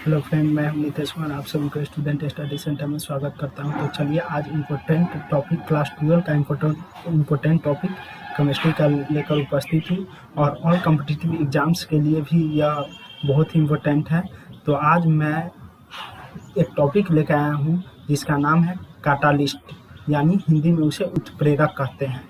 Hello friend, मैं हूं नितेश कुमार। आप सभी को स्टूडेंट स्टडी सेंटर में स्वागत करता हूं। तो चलिए आज इम्पोर्टेंट टॉपिक क्लास 12 का इम्पोर्टेंट टॉपिक केमिस्ट्री का लेकर उपस्थित हूं और ऑल कॉम्पिटिटिव एग्जाम्स के लिए भी यह बहुत ही इम्पोर्टेंट है। तो आज मैं एक टॉपिक लेकर आया हूं जिसका नाम है कैटालिस्ट, यानी हिंदी में उसे उत्प्रेरक कहते हैं।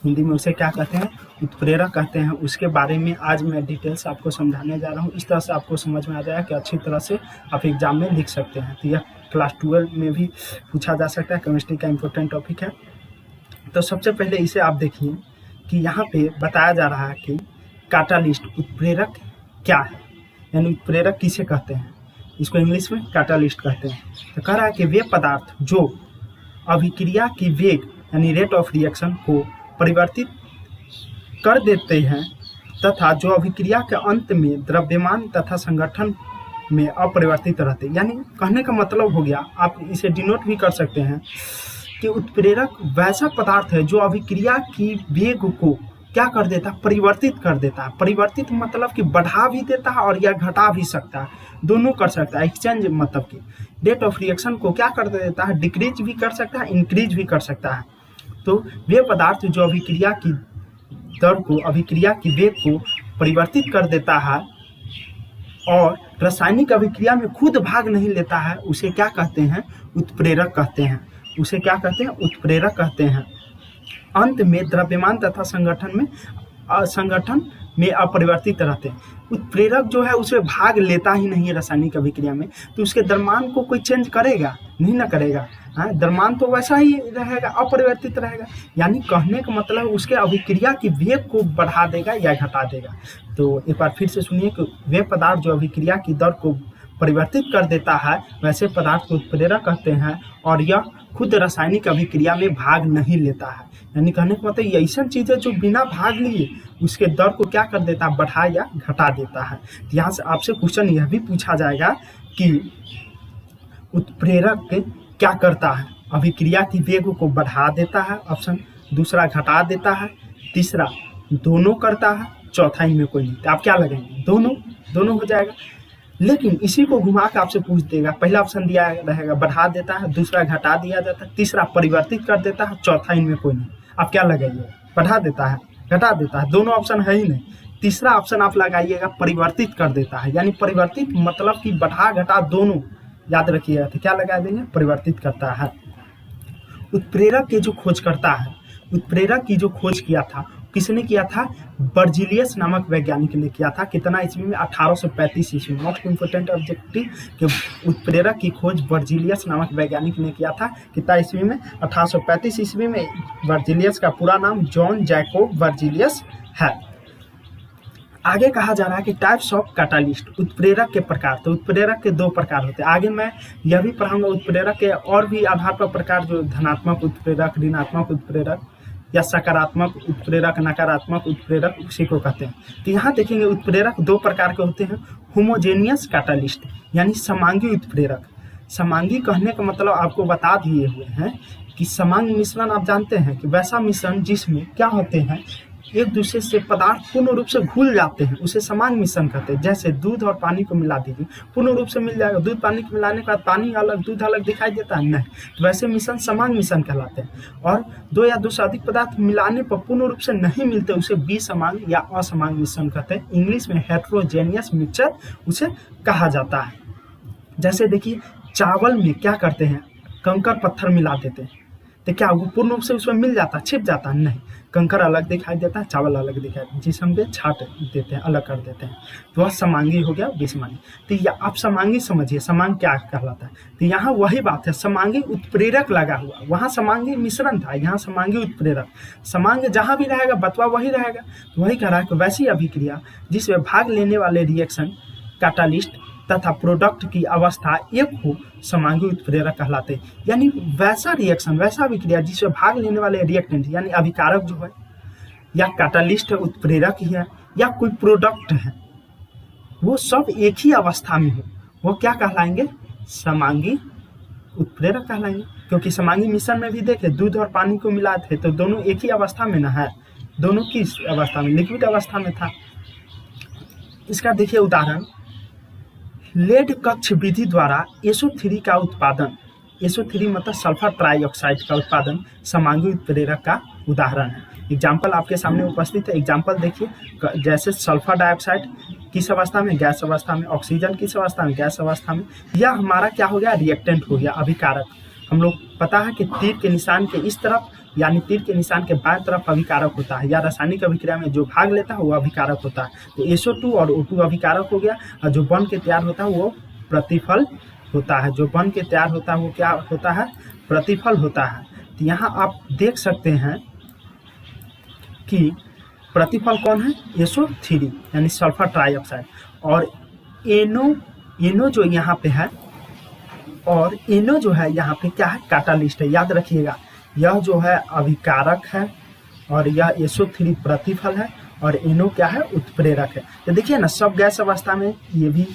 हिंदी में उसे क्या कहते हैं? उत्प्रेरक कहते हैं। उसके बारे में आज मैं डिटेल्स आपको समझाने जा रहा हूँ। इस तरह से आपको समझ में आ जाएगा कि अच्छी तरह से आप एग्जाम में लिख सकते हैं। तो यह क्लास 12 में भी पूछा जा सकता है, केमिस्ट्री का इम्पोर्टेंट टॉपिक है। तो सबसे पहले इसे आप देखिए कि यहाँ पे बताया जा रहा है कि कैटालिस्ट उत्प्रेरक क्या है, यानी उत्प्रेरक किसे कहते हैं। इसको इंग्लिश में कैटालिस्ट कहते हैं। तो कह रहा है कि वे पदार्थ जो अभिक्रिया की वेग यानी रेट ऑफ रिएक्शन को परिवर्तित कर देते हैं तथा जो अभिक्रिया के अंत में द्रव्यमान तथा संगठन में अपरिवर्तित रहते हैं। यानी कहने का मतलब हो गया, आप इसे डिनोट भी कर सकते हैं कि उत्प्रेरक वैसा पदार्थ है जो अभिक्रिया की वेग को क्या कर देता है? परिवर्तित कर देता है। परिवर्तित मतलब कि बढ़ा भी देता है और या घटा भी सकता है, दोनों कर सकता है। एक्सचेंज मतलब कि रेट ऑफ रिएक्शन को क्या कर देता है? डिक्रीज भी कर सकता है, इंक्रीज भी कर सकता है। तो वे पदार्थ जो अभिक्रिया की दर को, अभिक्रिया की वेग को परिवर्तित कर देता है और रासायनिक अभिक्रिया में खुद भाग नहीं लेता है, उसे क्या कहते हैं? उत्प्रेरक कहते हैं। उसे क्या कहते हैं? उत्प्रेरक कहते हैं। अंत में द्रव्यमान तथा संगठन में अपरिवर्तित रहते हैं। उत्प्रेरक जो है उसमें भाग लेता ही नहीं है रासायनिक अभिक्रिया में, तो उसके द्रव्यमान को कोई चेंज करेगा नहीं ना करेगा। द्रव्यमान तो वैसा ही रहेगा, अपरिवर्तित रहेगा। यानी कहने का मतलब उसके अभिक्रिया की वेग को बढ़ा देगा या घटा देगा। तो एक बार फिर से सुनिए कि वे पदार्थ जो अभिक्रिया की दर को परिवर्तित कर देता है वैसे पदार्थ को उत्प्रेरक कहते हैं और यह खुद रासायनिक अभिक्रिया में भाग नहीं लेता है। यानी कहने का मतलब ऐसा चीज है जो बिना भाग लिए उसके दर को क्या कर देता है? बढ़ा या घटा देता है। यहाँ से आपसे क्वेश्चन यह भी पूछा जाएगा कि उत्प्रेरक क्या करता है? अभिक्रिया की वेग को बढ़ा देता है, ऑप्शन दूसरा घटा देता है, तीसरा दोनों करता है, चौथा इनमें कोई नहीं। तो आप क्या लगाएंगे? दोनों हो जाएगा। लेकिन इसी को घुमा के आपसे पूछ देगा, पहला ऑप्शन दिया रहेगा बढ़ा देता है, दूसरा घटा दिया जाता है, तीसरा परिवर्तित कर देता है, चौथा इनमें कोई नहीं। आप क्या लगाइएगा? बढ़ा देता है, घटा देता है, दोनों ऑप्शन है ही नहीं। तीसरा ऑप्शन आप लगाइएगा परिवर्तित कर देता है, यानी परिवर्तित मतलब कि बढ़ा घटा दोनों, याद रखिएगा। तो क्या लगा देंगे? परिवर्तित करता है। उत्प्रेरक की जो खोज करता है, उत्प्रेरक की जो खोज किया था किसने किया था? बर्जीलियस नामक वैज्ञानिक ने किया था। कितना ईस्वी में? 1835 ईस्वी। मोस्ट इंपोर्टेंट ऑब्जेक्टिव कि उत्प्रेरक की खोज बर्जीलियस नामक वैज्ञानिक ने किया था। कितना ईस्वी में? 1835 ईस्वी में। बर्जीलियस का पूरा नाम जॉन जैकोब बर्जीलियस है। आगे कहा जा रहा है कि टाइप्स ऑफ कैटालिस्ट, उत्प्रेरक के प्रकार। तो उत्प्रेरक के दो प्रकार होते हैं। आगे मैं यह भी पढ़ाऊंगा उत्प्रेरक के और भी आधार पर प्रकार, जो धनात्मक उत्प्रेरक, ऋणात्मक उत्प्रेरक या सकारात्मक उत्प्रेरक, नकारात्मक उत्प्रेरक, उसी को कहते हैं। तो यहाँ देखेंगे उत्प्रेरक दो प्रकार के होते हैं। होमोजेनियस कैटालिस्ट यानी समांगी उत्प्रेरक। समांगी कहने का मतलब आपको बता दिए हुए हैं कि समांगी मिश्रण आप जानते हैं कि वैसा मिश्रण जिसमें क्या होते हैं, एक दूसरे से पदार्थ पूर्ण रूप से घुल जाते हैं, उसे समांग मिश्रण कहते हैं। जैसे दूध और पानी को मिला दीजिए, पूर्ण रूप से मिल जाएगा। दूध पानी को मिलाने के बाद पानी अलग दूध अलग दिखाई देता है? नहीं। तो वैसे मिश्रण समांग मिश्रण कहलाते हैं। और दो या दो से अधिक पदार्थ मिलाने पर पूर्ण रूप से नहीं मिलते उसे विसमांग या असमांग मिश्रण कहते हैं। इंग्लिश में हेट्रोजेनियस मिक्सचर उसे कहा जाता है। जैसे देखिए चावल में क्या करते हैं? कंकर पत्थर मिला देते हैं, तो क्या वो पूर्ण रूप से उसमें मिल जाता है? छिप जाता है? नहीं। कंकर अलग दिखाई देता है, चावल अलग दिखाई देता है, जिसे हम छाट देते हैं, अलग कर देते हैं। तो वह समांगी हो गया, विसमांगी। तो आप समांगी समझिए, समांग क्या कहलाता है। तो यहाँ वही बात है, समांगी उत्प्रेरक लगा हुआ, वहाँ समांगी मिश्रण था, यहाँ समांगी उत्प्रेरक। समांग जहाँ भी रहेगा बतवा वही रहेगा। तो वही कह रहा है कि वैसी अभिक्रिया जिसमें भाग लेने वाले रिएक्शन कैटालिस्ट तथा प्रोडक्ट की अवस्था एक हो, समांगी उत्प्रेरक कहलाते हैं। यानी वैसा रिएक्शन, वैसा अभिक्रिया जिसमें भाग लेने वाले रिएक्टेंट यानी अभिकारक जो है या कैटालिस्ट है, उत्प्रेरक ही है या कोई प्रोडक्ट है, वो सब एक ही अवस्था में हो, वो क्या कहलाएंगे? समांगी उत्प्रेरक कहलाएंगे। क्योंकि समांगी मिश्रण में भी देखे दूध और पानी को मिला थे तो दोनों एक ही अवस्था में ना है, दोनों किस अवस्था में? लिक्विड अवस्था में था। इसका देखिए उदाहरण, लेड कक्ष विधि द्वारा SO3 का उत्पादन, SO3 मतलब सल्फर ट्राइऑक्साइड का उत्पादन समांगी उत्प्रेरक का उदाहरण है। एग्जाम्पल आपके सामने उपस्थित है। एग्जाम्पल देखिए, जैसे सल्फर डाइऑक्साइड किस अवस्था में, गैस अवस्था में, ऑक्सीजन किस अवस्था में, गैस अवस्था में। यह हमारा क्या हो गया, रिएक्टेंट हो गया, अभिकारक। हम लोग पता है कि तीर के निशान के इस तरफ यानी तीर के निशान के बाएं तरफ अभिकारक होता है, या रासायनिक अभिक्रिया में जो भाग लेता है वो अभिकारक होता है। तो SO2 और O2 अभिकारक हो गया, और जो बन के तैयार होता है वो प्रतिफल होता है। जो बन के तैयार होता है वो क्या होता है, प्रतिफल होता है। तो यहाँ आप देख सकते हैं कि प्रतिफल कौन है, SO3 यानी सल्फर ट्राइऑक्साइड, और NO जो यहाँ पे है, और NO जो है यहाँ पे क्या है, कैटालिस्ट है। याद रखिएगा, यह जो है अभिकारक है और यह SO3 प्रतिफल है, और NO क्या है, उत्प्रेरक है। तो देखिए ना, सब गैस अवस्था में ये भी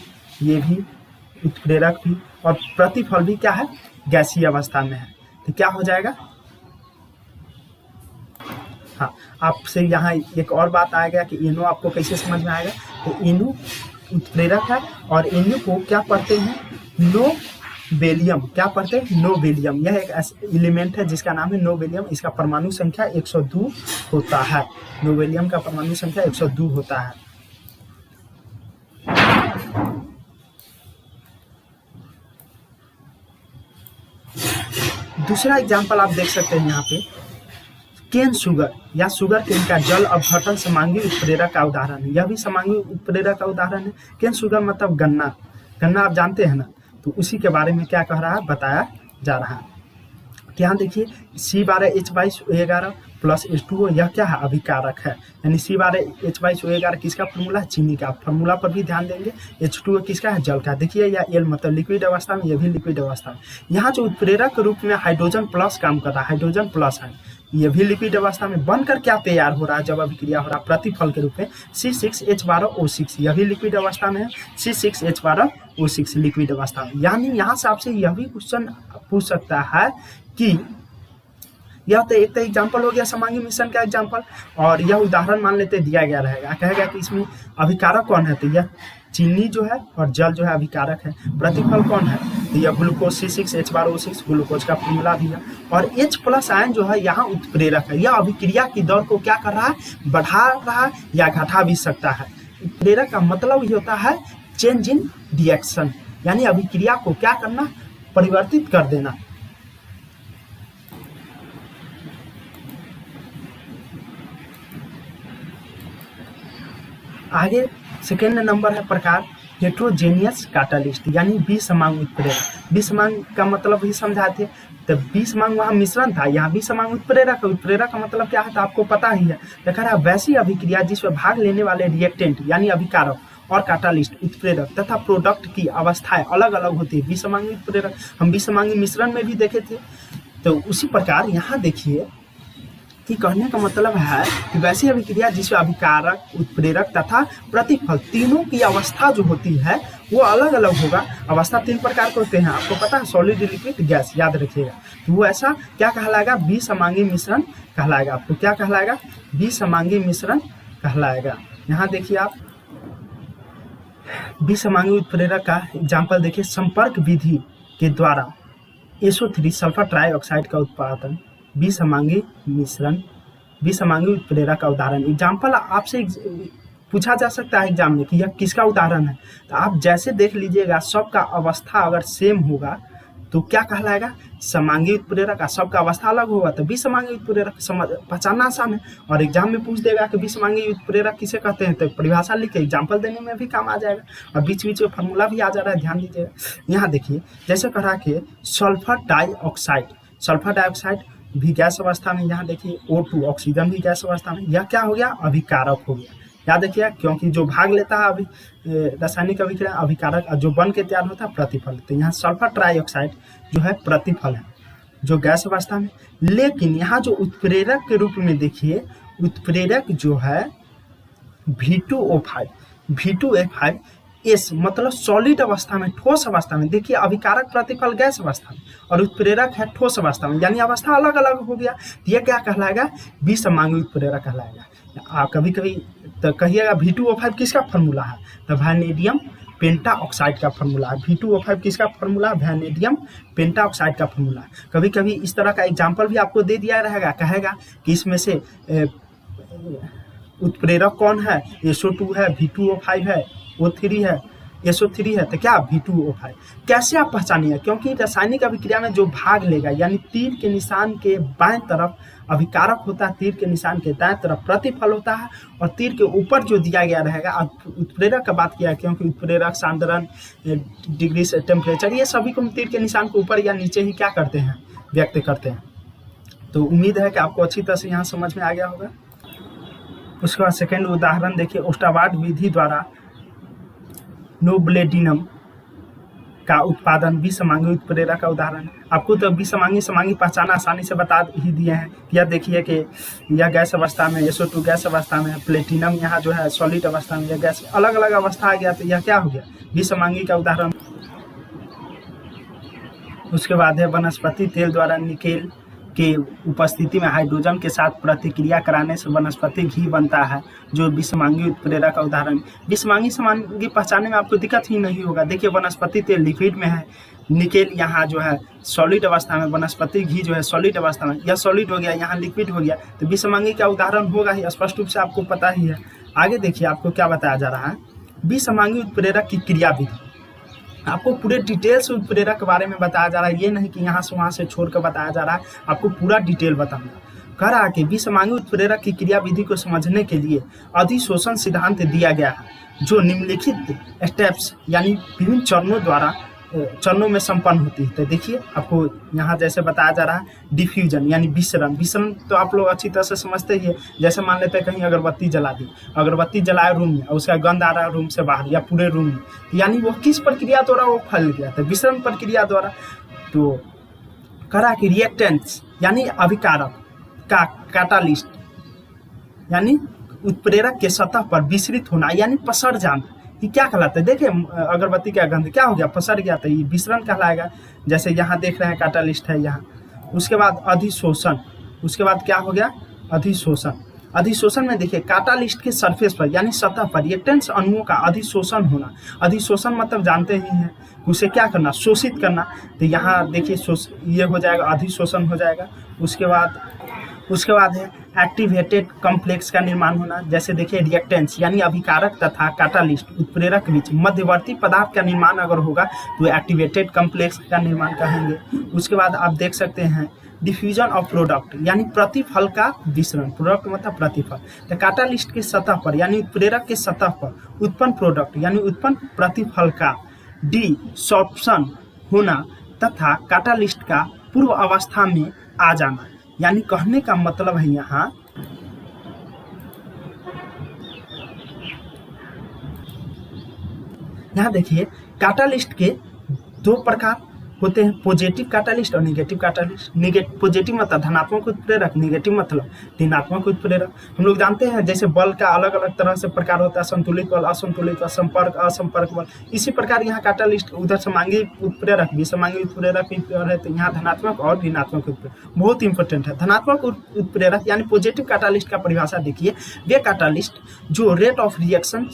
उत्प्रेरक भी और प्रतिफल भी क्या है, गैसीय अवस्था में है। तो क्या हो जाएगा, हाँ, आपसे यहाँ एक और बात आएगा कि NO आपको कैसे समझ में आएगा। तो NO उत्प्रेरक है, और NO को क्या पढ़ते हैं, नोबेलियम। क्या पढ़ते हैं, नोबेलियम। यह एक एलिमेंट है जिसका नाम है नोबेलियम। इसका परमाणु संख्या 102 होता है। नोबेलियम का परमाणु संख्या 102 होता है। दूसरा एग्जाम्पल आप देख सकते हैं यहाँ पे, केन शुगर या शुगर केन का जल अपघटन समांगी उत्प्रेरक का उदाहरण है। यह भी समांगी उत्प्रेरक का उदाहरण है। केन शुगर मतलब गन्ना, गन्ना आप जानते हैं ना, तो उसी के बारे में क्या कह रहा है, बताया जा रहा है। यहाँ देखिए, C12H22O11 प्लस H2O, यह क्या है, अभिकारक है। यानी C12H22O11 किसका फॉर्मूला है, चीनी का। फॉर्मूला पर भी ध्यान देंगे। H2O किसका है, जल का। देखिए यह L मतलब लिक्विड अवस्था में, यह भी लिक्विड अवस्था में। यहाँ जो उत्प्रेरक के रूप में हाइड्रोजन प्लस काम कर रहा है, हाइड्रोजन प्लस है, यह भी लिक्विड अवस्था में बनकर क्या तैयार हो रहा है, जब अभिक्रिया हो रहा है प्रतिफल के रूप में C6H12O6, यह भी लिक्विड अवस्था में है। C6H12O6 लिक्विड अवस्था में। यानी यहाँ से आपसे यह भी क्वेश्चन पूछ सकता है कि यह तो एक एग्जाम्पल हो गया समांगी मिश्रण का एग्जाम्पल, और यह उदाहरण मान लेते दिया गया रहेगा। कहेगा कि इसमें अभिकारक कौन है, तो यह चीनी जो है और जल जो है अभिकारक है। प्रतिफल कौन है, तो यह ग्लूकोज C6H12O6 ग्लूकोज का फॉर्मूला भी है। और H प्लस आयन जो है यहाँ उत्प्रेरक है। यह अभिक्रिया की दर को क्या कर रहा है, बढ़ा रहा है या घटा भी सकता है। उत्प्रेरक का मतलब ही होता है चेंज इन रिएक्शन, यानी अभिक्रिया को क्या करना, परिवर्तित कर देना। आगे सेकेंड नंबर है प्रकार हेट्रोजेनियस कैटालिस्ट, यानी विसमांग उत्प्रेरक। विसमांग का मतलब ही समझाते, तो विसमांग वहाँ मिश्रण था, यहाँ विसमांग उत्प्रेरक। उत्प्रेरक का मतलब क्या है, तो आपको पता ही है। देखा रहा, वैसी अभिक्रिया जिसमें भाग लेने वाले रिएक्टेंट यानी अभिकारक और कैटालिस्ट उत्प्रेरक तथा प्रोडक्ट की अवस्थाएं अलग अलग होती है। विसमांगी उत्प्रेरक हम विसमांगी मिश्रण में भी देखे थे। तो उसी प्रकार यहाँ देखिए कि कहने का मतलब है कि वैसी अभिक्रिया जिसमें अभिकारक, उत्प्रेरक तथा प्रतिफल तीनों की अवस्था जो होती है वो अलग अलग होगा। अवस्था 3 प्रकार के होते हैं, आपको पता है, सॉलिड, लिक्विड, गैस, याद रखिएगा। तो वो ऐसा क्या कहलाएगा, विसमांगी मिश्रण कहलाएगा। आपको क्या कहलाएगा, विसमांगी मिश्रण कहलाएगा। यहाँ देखिए आप विसमांगी उत्प्रेरक का एग्जाम्पल देखिए, संपर्क विधि के द्वारा SO3 सल्फर ट्राइऑक्साइड का उत्पादन विसमांगी मिश्रण, विसमांगी उत्प्रेरक का उदाहरण। एग्जाम्पल आपसे पूछा जा सकता है एग्जाम में कि यह किसका उदाहरण है, तो आप जैसे देख लीजिएगा, सबका अवस्था अगर सेम होगा तो क्या कहलाएगा, समांगी उत्प्रेरक। सबका अवस्था अलग होगा तो विसमांगी उत्प्रेरक। समझ पहचानना आसान है, और एग्जाम में पूछ देगा कि विसमांगी उत्प्रेरक किसे कहते हैं, तो परिभाषा लिख के एग्जाम्पल देने में भी काम आ जाएगा। और बीच बीच में फार्मूला भी आ जा रहा है, ध्यान दीजिएगा। यहाँ देखिए, जैसे कह रहा कि सल्फर डाइऑक्साइड, सल्फर डाइऑक्साइड भी गैस अवस्था में। यहाँ देखिए O2 ऑक्सीजन भी गैस अवस्था में। यह क्या हो गया, अभिकारक हो गया। याद रखिए, क्योंकि जो भाग लेता है अभी रासायनिक अभिक्रिया अभिकारक, जो बन के तैयार होता है प्रतिफल। तो यहाँ सल्फर ट्राइऑक्साइड जो है प्रतिफल है, जो गैस अवस्था में। लेकिन यहाँ जो उत्प्रेरक के रूप में देखिए, उत्प्रेरक जो है V2O5, V2O5 S मतलब सॉलिड अवस्था में, ठोस अवस्था में। देखिए अभिकारक प्रतिफल गैस अवस्था में और उत्प्रेरक है ठोस अवस्था में, यानी अवस्था अलग अलग हो गया। तो ये क्या कहलाएगा, विसमांगी उत्प्रेरक कहलाएगा। कभी कभी तो कहिएगा V2O5 किसका फॉर्मूला है, तो वैनेडियम पेंटा ऑक्साइड का फॉर्मूला है। V2O5 किसका फॉर्मूला? वैनेडियम पेंटा ऑक्साइड का फॉर्मूला। कभी कभी इस तरह का एग्जाम्पल भी आपको दे दिया रहेगा, कहेगा कि इसमें से उत्प्रेरक कौन है? SO2 है, V2O5 है, O3 है, SO3 है, तो क्या V2O5। कैसे आप पहचानिए? क्योंकि रासायनिक अभिक्रिया में जो भाग लेगा, यानी तीर के निशान के बाएं तरफ अभिकारक होता है, तीर के निशान के दाएं तरफ प्रतिफल होता है, और तीर के ऊपर जो दिया गया रहेगा, अब उत्प्रेरक का बात किया है क्योंकि उत्प्रेरक, सांद्रण, डिग्री से टेम्परेचर, ये सभी को हम तीर के निशान के ऊपर या नीचे ही क्या करते हैं? व्यक्त करते हैं। तो उम्मीद है कि आपको अच्छी तरह से यहाँ समझ में आ गया होगा। उसके बाद सेकेंड उदाहरण देखिए, ओस्टावार्ड विधि द्वारा नोब्लेडिनम का उत्पादन विषमांगी उत्प्रेरक का उदाहरण। आपको तो विषमांगी पहचाना आसानी से बता ही दिए हैं। यह देखिए कि यह गैस अवस्था में, SO2 गैस अवस्था में, प्लेटिनम यहाँ जो है सॉलिड अवस्था में, यह गैस अलग अलग अवस्था आ गया, तो यह क्या हो गया? विषमांगी का उदाहरण। उसके बाद है वनस्पति तेल द्वारा निकेल के उपस्थिति में हाइड्रोजन के साथ प्रतिक्रिया कराने से वनस्पति घी बनता है, जो विषमांगी उत्प्रेरक का उदाहरण। विषमांगी पहचानने में आपको दिक्कत ही नहीं होगा। देखिए वनस्पति तेल लिक्विड में है, निकेल यहाँ जो है सॉलिड अवस्था में, वनस्पति घी जो है सॉलिड अवस्था में, यह सॉलिड हो गया, यहाँ लिक्विड हो गया, तो विषमांगी का उदाहरण होगा ही, स्पष्ट रूप से आपको पता ही है। आगे देखिए आपको क्या बताया जा रहा है, विषमांगी उत्प्रेरक की क्रिया विधि। आपको पूरे डिटेल से उत्प्रेरक के बारे में बताया जा रहा है, ये नहीं कि यहाँ से वहाँ से छोड़ कर बताया जा रहा है, आपको पूरा डिटेल बताऊंगा। कह रहा है कि विषमांगी उत्प्रेरक की क्रिया विधि को समझने के लिए अधिशोषण सिद्धांत दिया गया है, जो निम्नलिखित स्टेप्स यानी विभिन्न चरणों में संपन्न होती है। तो देखिए आपको यहाँ जैसे बताया जा रहा है, डिफ्यूजन यानी विसरण तो आप लोग अच्छी तरह से समझते ही है। जैसे मान लेते हैं कहीं अगरबत्ती जला दी, अगरबत्ती जलाए रूम में और उसका गंध आ रहा है रूम से बाहर या पूरे रूम में, यानी वो किस प्रक्रिया द्वारा वो फैल गया? तो विसरण प्रक्रिया द्वारा। तो करा कि रिएक्टेंट्स यानी अभिकारक का कैटालिस्ट यानी उत्प्रेरक के सतह पर विसरित होना यानी पसर जाना, ये क्या कहलाता है? देखिए अगरबत्ती का गंध क्या हो गया? पसर गया, तो ये विसरण कहलाएगा। जैसे यहाँ देख रहे हैं कैटालिस्ट है यहाँ। उसके बाद अधिशोषण, उसके बाद क्या हो गया? अधिशोषण में देखिए कैटालिस्ट के सरफेस पर यानी सतह पर रिएक्टेंट्स अणुओं का अधिशोषण होना। अधिशोषण मतलब जानते ही हैं, उसे क्या करना? शोषित करना। तो यहाँ देखिए ये हो जाएगा, अधिशोषण हो जाएगा। उसके बाद है एक्टिवेटेड कॉम्प्लेक्स का निर्माण होना। जैसे देखिए रिएक्टेंट्स यानी अभिकारक तथा कैटालिस्ट उत्प्रेरक के बीच मध्यवर्ती पदार्थ का निर्माण अगर होगा तो एक्टिवेटेड कॉम्प्लेक्स का निर्माण कहेंगे। उसके बाद आप देख सकते हैं डिफ्यूजन ऑफ प्रोडक्ट यानी प्रतिफल का विसरण। प्रोडक्ट मतलब प्रतिफल। तो कैटालिस्ट के सतह पर यानी उत्प्रेरक के सतह पर उत्पन्न प्रोडक्ट यानी उत्पन्न प्रतिफल का डिसॉर्प्शन होना तथा कैटालिस्ट का पूर्व अवस्था में आ जाना। यानी कहने का मतलब है यहाँ देखिए कैटालिस्ट के दो प्रकार होते हैं, पॉजिटिव कैटालिस्ट और नेगेटिव कैटालिस्ट। पॉजिटिव मतलब धनात्मक उत्प्रेरक, नेगेटिव मतलब ऋणात्मक उत्प्रेरक। हम लोग जानते हैं जैसे बल का अलग अलग तरह से प्रकार होता है, संतुलित बल, असंतुलित बल, संपर्क, असंपर्क बल। इसी प्रकार यहाँ कैटालिस्ट उधर समांगी उत्प्रेरक, विषमांगी उत्प्रेरक है, तो यहाँ धनात्मक और ऋणात्मक उत्प्रेरक बहुत इंपॉर्टेंट है। धनात्मक उत्प्रेरक यानी पॉजिटिव कैटालिस्ट का परिभाषा देखिए, वे कैटालिस्ट जो रेट ऑफ रिएक्शन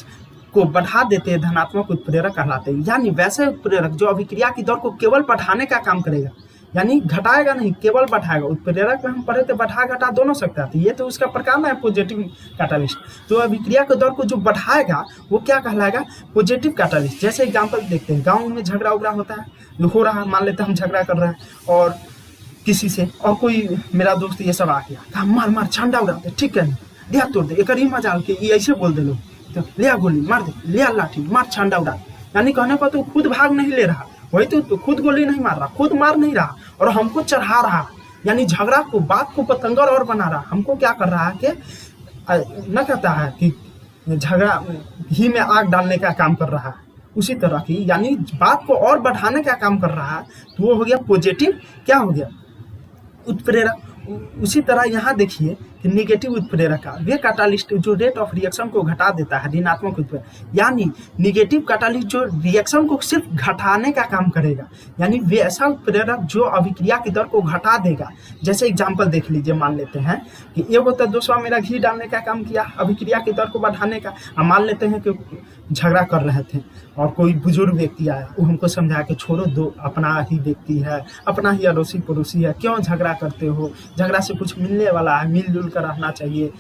को बढ़ा देते हैं धनात्मक उत्प्रेरक कहलाते हैं। यानी वैसे उत्प्रेरक जो अभिक्रिया की दर को केवल बढ़ाने का काम करेगा, यानी घटाएगा नहीं, केवल बढ़ाएगा। उत्प्रेरक में हम पढ़े थे बढ़ा घटा दोनों सकता था, ये तो उसका प्रकार है पॉजिटिव कैटालिस्ट। तो अभिक्रिया की दर को जो बढ़ाएगा वो क्या कहलाएगा? Positive catalyst. जैसे एग्जाम्पल देखते हैं, गाँव में झगड़ा उगड़ा होता है, जो हो रहा है, मान लेते हैं हम झगड़ा कर रहे हैं और किसी से, और कोई मेरा दोस्त ये सब आ गया, कहा मार मार झंडा उड़ाते, ठीक है दिया तोड़ दे, एक ही मजाल के ये ऐसे बोल दे लो, तो लिया गोली मार दे, लिया लाठी मार छांडा उड़ा। यानी कहने को तो खुद भाग नहीं ले रहा, वही तो खुद गोली नहीं मार रहा, खुद मार नहीं रहा और हमको चढ़ा रहा, यानी झगड़ा को, बात को पतंगर और बना रहा। हमको क्या कर रहा है कि न कहता है कि झगड़ा घी में आग डालने का काम कर रहा है, उसी तरह की यानी बात को और बढ़ाने का काम कर रहा है, तो वो हो गया पॉजिटिव, क्या हो गया? उत्प्रेरक। उसी तरह यहाँ देखिए कि निगेटिव उत्प्रेरक का वे कैटालिस्ट जो रेट ऑफ रिएक्शन को घटा देता है, ऋणात्मक उत्प्रेरक। यानी निगेटिव कैटालिस्ट जो रिएक्शन को सिर्फ घटाने का काम करेगा, यानी वे ऐसा उत्प्रेरक जो अभिक्रिया की दर को घटा देगा। जैसे एग्जांपल देख लीजिए, मान लेते हैं कि एक होता है दूसरा मेरा घी डालने का काम किया अभिक्रिया की दर को बढ़ाने का। मान लेते हैं कि झगड़ा कर रहे थे और कोई बुजुर्ग व्यक्ति आया, वो हमको समझाया कि छोड़ो, दो अपना ही व्यक्ति है, अपना ही अड़ोसी पड़ोसी है, क्यों झगड़ा करते हो, झगड़ा से कुछ मिलने वाला है, मिलजुल कर रहना चाहिए,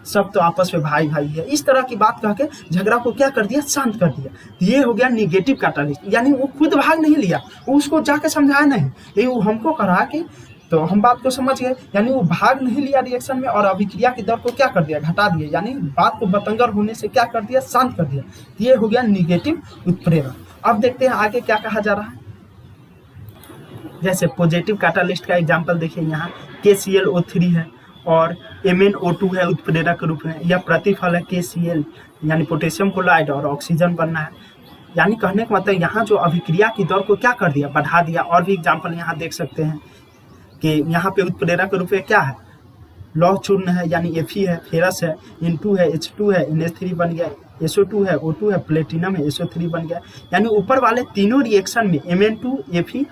सब तो आपस में भाई भाई है। इस तरह की बात कह के झगड़ा को क्या कर दिया, शांत कर दिया। तो ये हो गया निगेटिव कैटालिस्ट, यानी वो खुद भाग नहीं लिया, वो उसको जाके समझाया नहीं, ये वो हमको करा के, तो हम बात को समझ गए, यानी वो भाग नहीं लिया रिएक्शन में और अभिक्रिया की दर को क्या कर दिया, घटा दिया, यानी बात को बतंगर होने से क्या कर दिया, शांत कर दिया। ये हो गया निगेटिव उत्प्रेरक। अब देखते हैं आगे क्या कहा जा रहा है। जैसे पॉजिटिव कैटालिस्ट का एग्जांपल देखिए, यहाँ KClO3 है और MnO2 है उत्प्रेरक के रूप में। यह प्रतिफल है KCl यानी पोटेशियम क्लोराइड और ऑक्सीजन बनना है, यानी कहने का मतलब यहाँ जो अभिक्रिया की दर को क्या कर दिया, बढ़ा दिया। और भी एग्जाम्पल यहाँ देख सकते हैं कि यहाँ पे उत्प्रेरक के रूप में क्या है, लौह चूर्ण है यानी Fe है, फेरस है, N2 है, H2 है, NH3 बन गया, SO2 है, O2 है, प्लेटिनम है, SO3 बन गया। यानी ऊपर वाले तीनों रिएक्शन में Mn2, Fe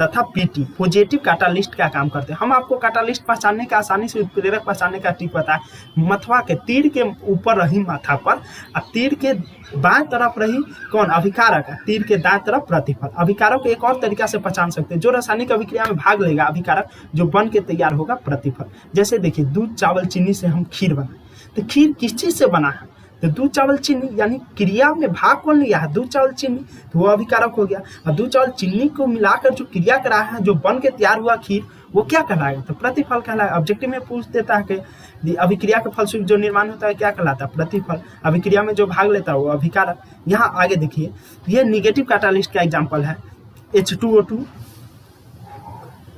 तथा Pt पॉजिटिव कैटालिस्ट का काम करते हैं। हम आपको कैटालिस्ट पहचानने का, आसानी से उत्प्रेरक पहचानने का टिप पता है। मथवा के तीर के ऊपर रही माथा पर और तीर के बाएं तरफ रही कौन, अभिकारक है, तीर के दाएं तरफ प्रतिफल। अभिकारक को एक और तरीका से पहचान सकते हैं, जो रासायनिक अभिक्रिया में भाग लेगा अभिकारक, जो बन के तैयार होगा प्रतिफल। जैसे देखिए, दूध चावल चीनी से हम खीर बनाए, तो खीर किस चीज से बना है, तो दूध चावल चीनी, यानी क्रिया में भाग कौन लिया है, दूध चावल चीनी, तो वो अभिकारक हो गया। और दूध चावल चीनी को मिलाकर जो क्रिया करा है, जो बन के तैयार हुआ खीर, वो क्या कहलाएगा, तो प्रतिफल कहलाएगा। ऑब्जेक्टिव में पूछ देता है कि अभिक्रिया के फलस्वरूप जो निर्माण होता है क्या कहलाता है, प्रतिफल। अभिक्रिया में जो भाग लेता है वो अभिकारक। यहाँ आगे देखिए, ये निगेटिव कैटालिस्ट का एग्जाम्पल है H2O2,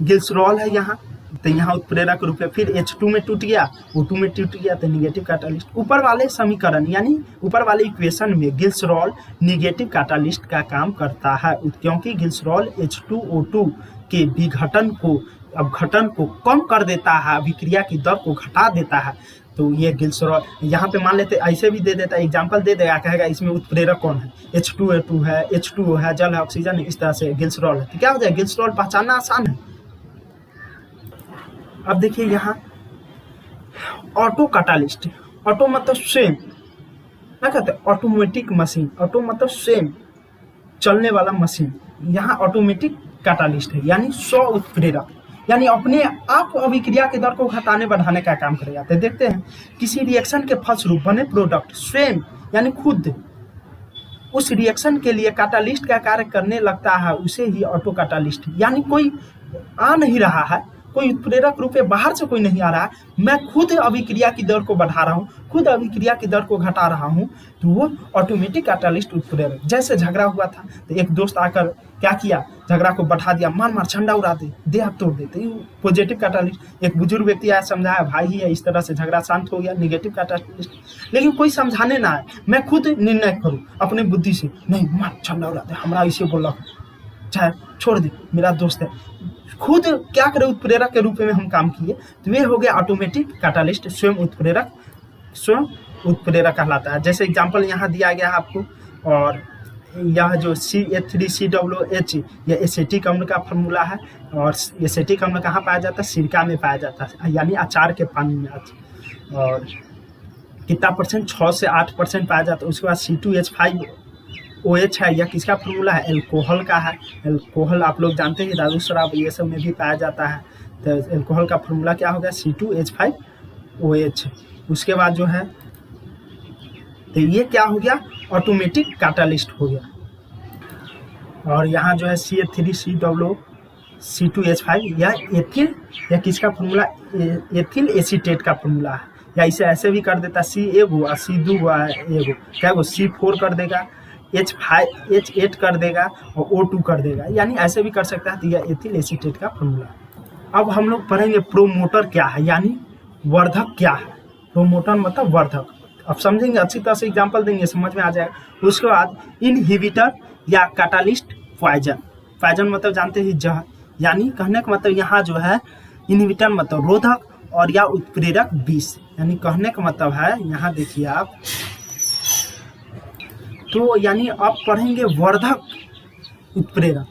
ग्लिसरॉल है यहाँ, तो यहाँ उत्प्रेरक रूप है। फिर H2 में टूट गया, O2 में टूट गया, तो निगेटिव कैटालिस्ट। ऊपर वाले समीकरण यानी ऊपर वाले इक्वेशन में ग्लिसरॉल निगेटिव कैटालिस्ट का काम करता है, क्योंकि ग्लिसरॉल H2O2 के विघटन को, अपघटन को कम कर देता है, अभिक्रिया की दर को घटा देता है। तो ये ग्लिसरॉल यहाँ पे मान लेते, ऐसे भी दे देता है, एग्जाम्पल दे देगा, कहेगा इसमें उत्प्रेरक कौन है, H2O2 है, H2O है, जल है, ऑक्सीजन है, इस तरह से ग्लिसरॉल है। तो क्या हो जाए, ग्लिसरॉल पहचानना आसान है। अब देखिए यहाँ ऑटो कैटालिस्ट, ऑटो मतलब स्वयं, क्या कहते हैं, ऑटोमेटिक मशीन, ऑटो मतलब स्वयं चलने वाला मशीन। यहाँ ऑटोमेटिक कैटालिस्ट है, यानी स्व उत्प्रेरक, यानी अपने आप अभिक्रिया के दर को घटाने बढ़ाने का काम करेगा। तो देखते हैं, किसी रिएक्शन के फलस्वरूप बने प्रोडक्ट स्वयं यानी खुद उस रिएक्शन के लिए कैटालिस्ट का कार्य करने लगता है, उसे ही ऑटो कैटालिस्ट, यानी कोई आ नहीं रहा है, कोई उत्प्रेरक रूप में बाहर से कोई नहीं आ रहा है, मैं खुद अभिक्रिया की दर को बढ़ा रहा हूँ, खुद अभिक्रिया की दर को घटा रहा हूँ, तो वो ऑटोमेटिक कैटालिस्ट उत्प्रेरक। जैसे झगड़ा हुआ था, तो एक दोस्त आकर क्या किया, झगड़ा को बढ़ा दिया, मार मार झंडा उड़ा दे, देह हाथ तोड़ देते, पॉजिटिव कैटालिस्ट। एक बुजुर्ग व्यक्ति आया, समझाया, भाई ही है, इस तरह से झगड़ा शांत हो गया, निगेटिव कैटालिस्ट। लेकिन कोई समझाने ना आए, मैं खुद निर्णय करूँ अपने बुद्धि से, नहीं मार झंडा उड़ा दे, हमारा इसे बोला, चाहे छोड़ दे, मेरा दोस्त है, खुद क्या करे, उत्प्रेरक के रूप में हम काम किए, तो ये हो गया ऑटोमेटिक कैटालिस्ट, स्वयं उत्प्रेरक, स्वयं उत्प्रेरक कहलाता है। जैसे एग्जांपल यहाँ दिया गया है आपको, और यह जो CH3COOH यह एसिटिक अम्ल का फॉर्मूला है, और एसिटिक अम्ल कहाँ पाया जाता है, सिरका में पाया जाता है, यानी अचार के पानी में। और कितना परसेंट, 6 से 8% पाया जाता है। उसके बाद C2H5OH है, यह किसका फॉर्मूला है, एल्कोहल का है। एल्कोहल आप लोग जानते हैं, दारू शराब ये सब में भी पाया जाता है। तो एल्कोहल का फॉर्मूला क्या होगा, C2H5OH। उसके बाद जो है, तो ये क्या हो गया, ऑटोमेटिक कैटालिस्ट हो गया। और यहाँ जो है CH3COO2H5, यह एथिल, यह किसका फॉर्मूला, एथिल एसीटेट का फॉर्मूला है। या इसे ऐसे भी कर देता, C एगो और C दो एगो, क्या वो C4 कर देगा, H8 कर देगा और O2 कर देगा, यानी ऐसे भी कर सकता है। तो यह एथिल एसीटेट का फॉर्मूला। अब हम लोग पढ़ेंगे प्रोमोटर क्या है, यानी वर्धक क्या है। प्रोमोटर मतलब वर्धक, अब समझेंगे अच्छी तरह से, एग्जांपल देंगे, समझ में आ जाएगा। उसके बाद इनहिबिटर या कैटालिस्ट पॉइजन, पॉइजन मतलब जानते ही जहर, यानी कहने का मतलब यहाँ जो है इनहिबिटर मतलब रोधक और या उत्प्रेरक विष, यानी कहने का मतलब है, यहाँ देखिए आप, तो यानी आप पढ़ेंगे वर्धक उत्प्रेरक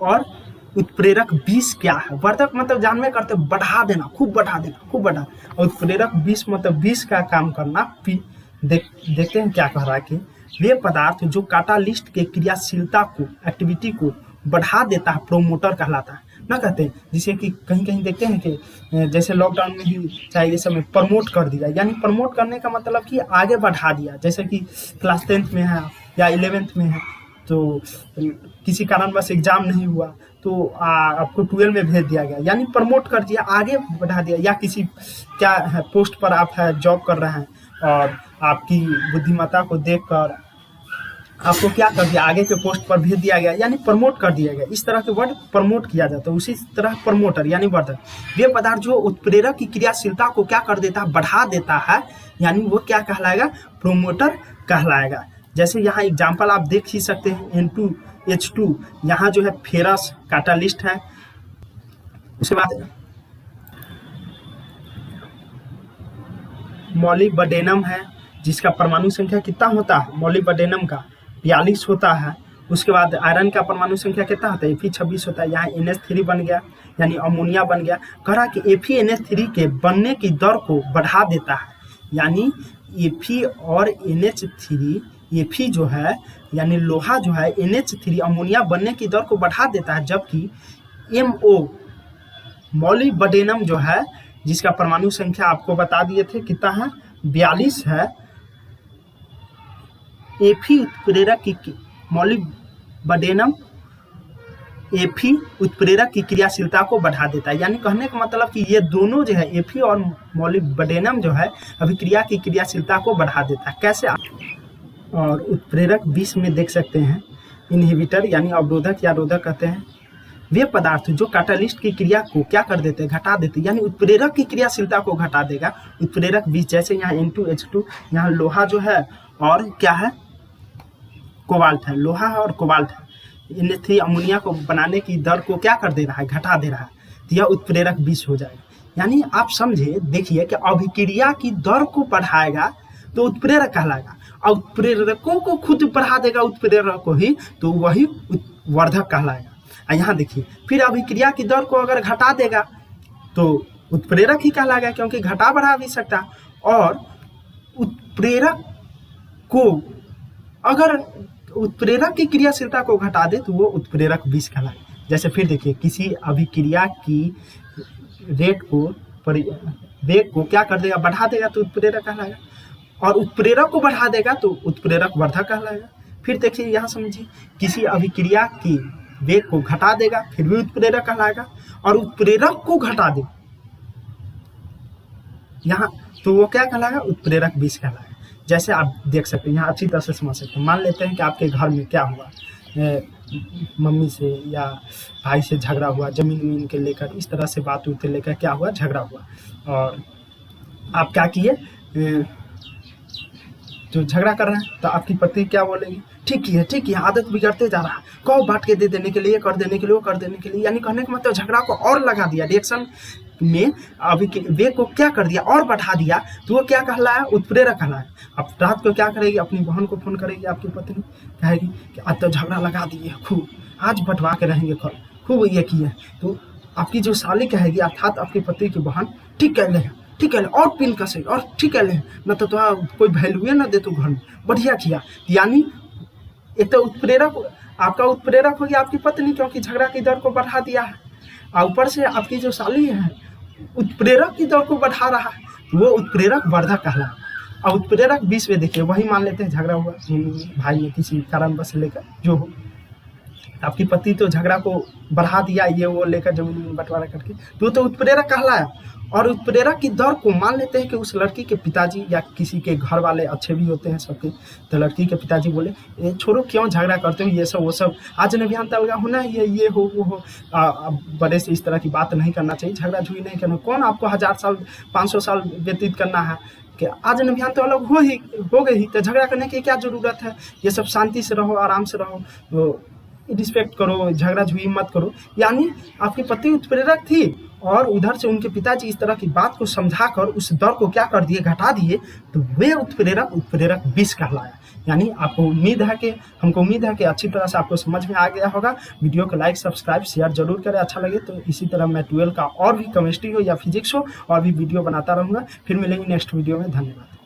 और उत्प्रेरक विष क्या है। वर्धक मतलब जानवे करते बढ़ा देना, खूब बढ़ा देना, खूब बढ़ा। और उत्प्रेरक विष मतलब विष का काम करना। देखते हैं क्या कह रहा है कि वे पदार्थ जो कैटालिस्ट के क्रियाशीलता को, एक्टिविटी को बढ़ा देता है, प्रोमोटर कहलाता है ना कहते हैं। जिसे कि कहीं कहीं देखते हैं कि जैसे लॉकडाउन में ही चाहे ये समय प्रमोट कर दिया, यानी प्रमोट करने का मतलब कि आगे बढ़ा दिया। जैसे कि क्लास 10th में है या 11th में है, तो किसी कारणवश एग्जाम नहीं हुआ तो आपको 12 में भेज दिया गया, यानी प्रमोट कर दिया, आगे बढ़ा दिया। या किसी क्या है पोस्ट पर आप है, जॉब कर रहे हैं और आपकी बुद्धिमत्ता को देखकर आपको क्या कर दिया, आगे के पोस्ट पर भेज दिया गया, यानी प्रमोट कर दिया गया। इस तरह के वर्ड प्रमोट किया जाता है। उसी तरह प्रमोटर यानी वर्धक, वे पदार्थ जो उत्प्रेरक की क्रियाशीलता को क्या कर देता है, बढ़ा देता है, यानी वो क्या कहलाएगा, प्रोमोटर कहलाएगा। जैसे यहाँ एग्जाम्पल आप देख ही सकते हैं, N2H2 यहाँ जो है फेरस कैटालिस्ट है। उसके बाद मॉलिब्डेनम है, जिसका परमाणु संख्या कितना होता है, मॉलिब्डेनम का 42 होता है। उसके बाद आयरन का परमाणु संख्या कितना होता है, Fe26 होता है। यहाँ NH3 बन गया, यानी अमोनिया बन गया। कह रहा कि FeNH3 के बनने की दर को बढ़ा देता है, यानी Fe और NH3, Fe जो है यानी लोहा जो है NH3 अमोनिया बनने की दर को बढ़ा देता है, जबकि MO मॉलिब्डेनम जो है, जिसका परमाणु संख्या आपको बता दिए थे कितना है, 42 है, Fe उत्प्रेरक की मॉलिब्डेनम Fe उत्प्रेरक की क्रियाशीलता को बढ़ा देता है। यानी कहने का मतलब कि ये दोनों जो है Fe और मॉलिब्डेनम जो है अभिक्रिया की क्रियाशीलता को बढ़ा देता है। कैसे? और उत्प्रेरक 20 में देख सकते हैं, इनहिबिटर यानी अवरोधक या रोधक कहते हैं, वे पदार्थ जो कैटालिस्ट की क्रिया को क्या कर देते हैं, घटा देते हैं, यानी उत्प्रेरक की क्रियाशीलता को घटा देगा। उत्प्रेरक 20, जैसे यहाँ N2H2, यहाँ लोहा जो है और क्या है, कोबाल्ट है, लोहा है और कोबाल्ट है। NH3 अमोनिया को बनाने की दर को क्या कर दे रहा है, घटा दे रहा है, तो यह उत्प्रेरक 20 हो जाएगा। यानी आप समझे, देखिए कि अभिक्रिया की दर को बढ़ाएगा तो उत्प्रेरक कहलाएगा, और उत्प्रेरकों को खुद बढ़ा देगा उत्प्रेरक को ही, तो वही वर्धक कहलाएगा। यहाँ देखिए, फिर अभिक्रिया की दर को अगर घटा देगा तो उत्प्रेरक ही कहलाएगा, क्योंकि घटा बढ़ा भी सकता। और उत्प्रेरक को अगर उत्प्रेरक की क्रियाशीलता को घटा दे तो वो उत्प्रेरक 20 कहलाएगा। जैसे फिर देखिए, किसी अभिक्रिया की रेट को, वेग को क्या कर देगा, बढ़ा देगा तो उत्प्रेरक कहलाएगा, और उत्प्रेरक को बढ़ा देगा तो उत्प्रेरक वर्धक कहलाएगा। फिर देखिए यहाँ समझिए, किसी अभिक्रिया की वेग को घटा देगा फिर भी उत्प्रेरक कहलाएगा, और उत्प्रेरक को घटा दे यहाँ तो वो क्या कहलाएगा, उत्प्रेरक 20 कहलाएगा। जैसे आप देख सकते हैं, यहाँ अच्छी तरह से समझ सकते हैं। मान लेते हैं कि आपके घर में क्या हुआ, मम्मी से या भाई से झगड़ा हुआ, जमीन के लेकर, इस तरह से बात उठ लेकर क्या हुआ, झगड़ा हुआ, और आप क्या किए, जो झगड़ा कर रहे हैं, तो आपकी पत्नी क्या बोलेगी, ठीक ही है, आदत बिगड़ते जा रहा है, कहो बांट के दे देने के लिए, कर देने के लिए, वो कर देने के लिए, यानी कहने का मतलब झगड़ा को और लगा दिया, रिएक्शन में अभी वेग को क्या कर दिया, और बढ़ा दिया, तो वो क्या कहलाया, उत्प्रेरक कहलाया। अब रात को क्या करेगी, अपनी बहन को फोन करेगी आपकी पत्नी, कहेगी कि आज तो झगड़ा लगा दिए खूब, आज बंटवा के रहेंगे खूब ये किए, तो आपकी जो साली कहेगी, अर्थात आपकी पति की बहन, ठीक है ले और पिन कसे, और ठीक है ले, न तो कोई वैल्यू ना दे तो घर में, बढ़िया किया। यानी एक तो उत्प्रेरक, आपका उत्प्रेरक हो गया आपकी पत्नी, क्योंकि झगड़ा की दर को बढ़ा दिया है, और ऊपर से आपकी जो साली है उत्प्रेरक की दर को बढ़ा रहा है, वो उत्प्रेरक वर्धक कहला। और उत्प्रेरक 20 में देखिए, वही मान लेते हैं झगड़ा हुआ भाई ने किसी कारणवश लेकर, जो हो आपकी पति तो झगड़ा को बढ़ा दिया, ये वो लेकर जमीन बंटवारा करके, तो उत्प्रेरक कहलाया। और उत्प्रेरक की दर को मान लेते हैं कि उस लड़की के पिताजी या किसी के घर वाले अच्छे भी होते हैं सबके, तो लड़की के पिताजी बोले, ये छोड़ो क्यों झगड़ा करते हो, ये सब वो सब आज न बिहान तलगा होना, ये हो वो हो, बड़े से इस तरह की बात नहीं करना चाहिए, झगड़ा झुगी नहीं करना, कौन आपको 1000 साल 500 साल व्यतीत करना है, कि आज न बिहान तो अलग हो गई, तो झगड़ा करने की क्या जरूरत है, ये सब शांति से रहो, आराम से रहो, तो रिस्पेक्ट करो, झगड़ा झुगी मत करो। यानी आपकी पत्नी उत्प्रेरक थी, और उधर से उनके पिताजी इस तरह की बात को समझाकर उस दर को क्या कर दिए, घटा दिए, तो वे उत्प्रेरक 20 कहलाया। यानी आपको हमको उम्मीद है कि अच्छी तरह से आपको समझ में आ गया होगा। वीडियो को लाइक सब्सक्राइब शेयर जरूर करें, अच्छा लगे तो। इसी तरह मैं 12 का और भी केमिस्ट्री हो या फिजिक्स हो और भी वीडियो बनाता रहूँगा। फिर मिलेंगे नेक्स्ट वीडियो में, धन्यवाद।